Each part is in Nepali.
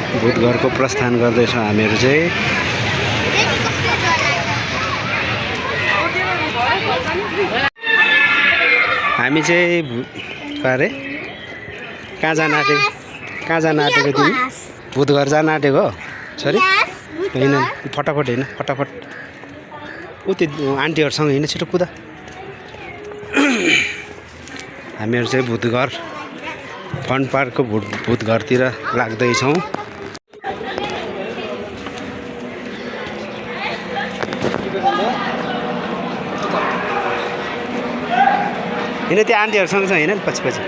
भूतघरको प्रस्थान गर्दैछौँ हामीहरू चाहिँ। हामी चाहिँ अरे कहाँ जान आँटेको तिमी? भूतघर जान आँटेको हो छोरी? होइन फटाफट होइन, फटाफट ऊ त्यो आन्टीहरूसँग हिँड्नु छिटो कुदा। हामीहरू चाहिँ भूतघर फन पार्कको भूतघरतिर लाग्दैछौँ। होइन त्यो आन्टीहरूसँग छ होइन पछि पछि।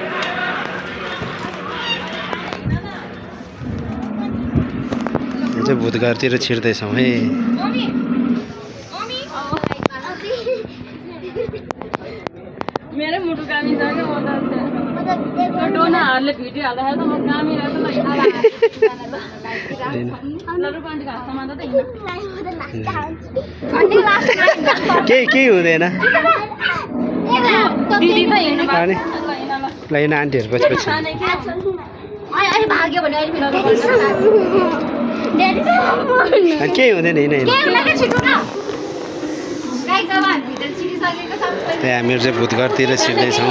हामी चाहिँ भूतघरतिर छिर्दैछौँ है। मेरे मुटु कामी जाके डोनाहरूले भिडियो हाल्दाखेरि त म कामी रहेछ केही हुँदैन। दिदी त हिँड्नु ल होइन आन्टीहरू पछि पछि। केही हुँदैन हिँड। त्यहाँ हामीहरू चाहिँ भूतघरतिर छिर्दैछौँ।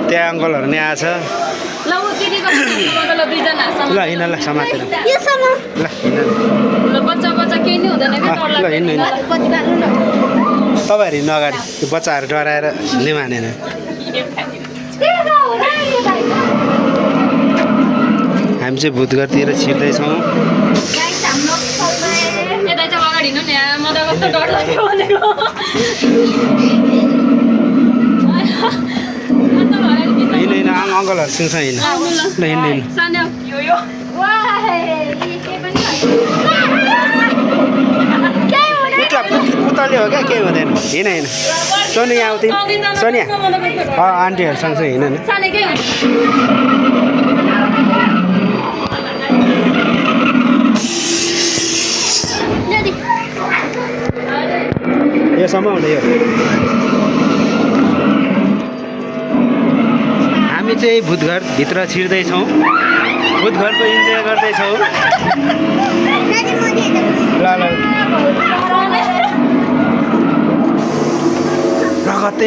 त्यहाँ अङ्कलहरू नि आएछ। ल हिँड ल समातेर। ल हिँड ल बच्चा केही नै हुँदैन कि ल हिँड्नु हिँड्नु। तपाईँहरू हिँड्नु अगाडि, त्यो बच्चाहरू डराएर हिँड्नै मानेन। हामी चाहिँ भूतघरतिर छिर्दैछौँ। यता चाहिँ अगाडि हिँड्नु नि, म त कस्तो डर लाग्यो भनेको। हिँड अङ्कलहरूसँग छ हिँड। ल हिँड्नु हिँड्नु। पुतली हो क्या, केही हुँदैन। हिँड हिँड सोनी यहाँ आउँथ्यो सोनिया आन्टीहरूसँग चाहिँ हिँड न। योसम्म हुने यो। हामी चाहिँ भूतघरभित्र छिर्दैछौँ। भूतघरको इन्जोय गर्दैछौँ। ल ल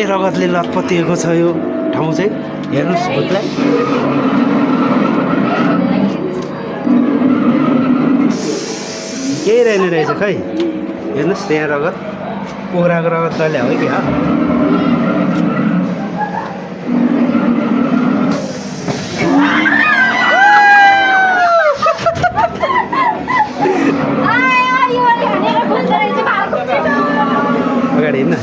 रगतले लतपतिएको छ यो ठाउँ चाहिँ। हेर्नुहोस् भूतलाई। केही रहेन रहेछ खै। हेर्नुहोस् त्यहाँ रगत, कुखुराको रगत डल्ले हो कि अगाडि हिँड्न।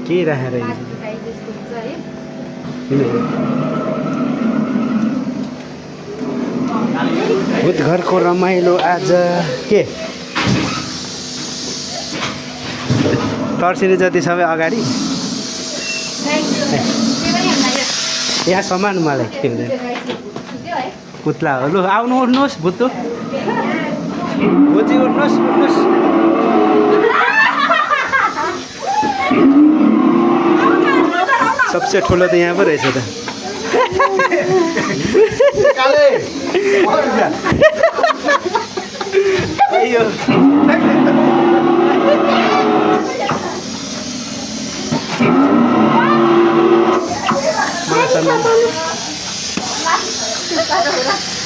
के राखेर भूतघरको रमाइलो आज के तर्सिने जति सबै अगाडि यहाँ समान मलाई के हुँदैन। पुत्ला हो। लु आउनु उठ्नुहोस् भुत्तु भोजी उठ्नुहोस् उठ्नुहोस्। सबसे ठुलो त यहाँ पो रहेछ त।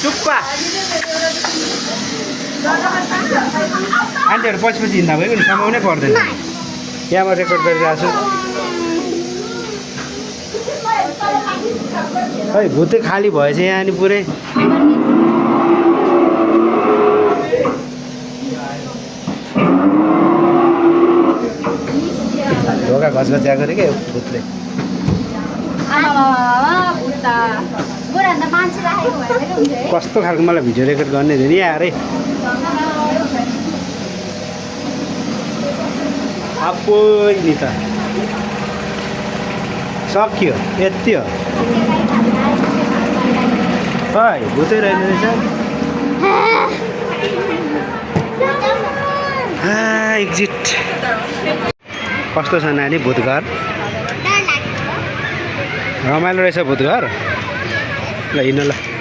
चुप्पा आन्टीहरू पछि पछि हिँड्दा भयो नि, समाउनै पर्दैन। यहाँबाट रेकर्ड गरिरहेको छु। खै भुतै खाली भएछ यहाँ नि पुरै। ढोका घचघच्याएको अरे क्या भुतले। कस्तो खालको मलाई भिडियो रेकर्ड गर्ने धेरै आएर आप्पै नि त सक्यो यति हो। खै भुतै रहेन रहेछ। एक्जिट कस्तो छ नानी भूतघर रमाइलो रहेछ भूतघर ल हिँड्नु ल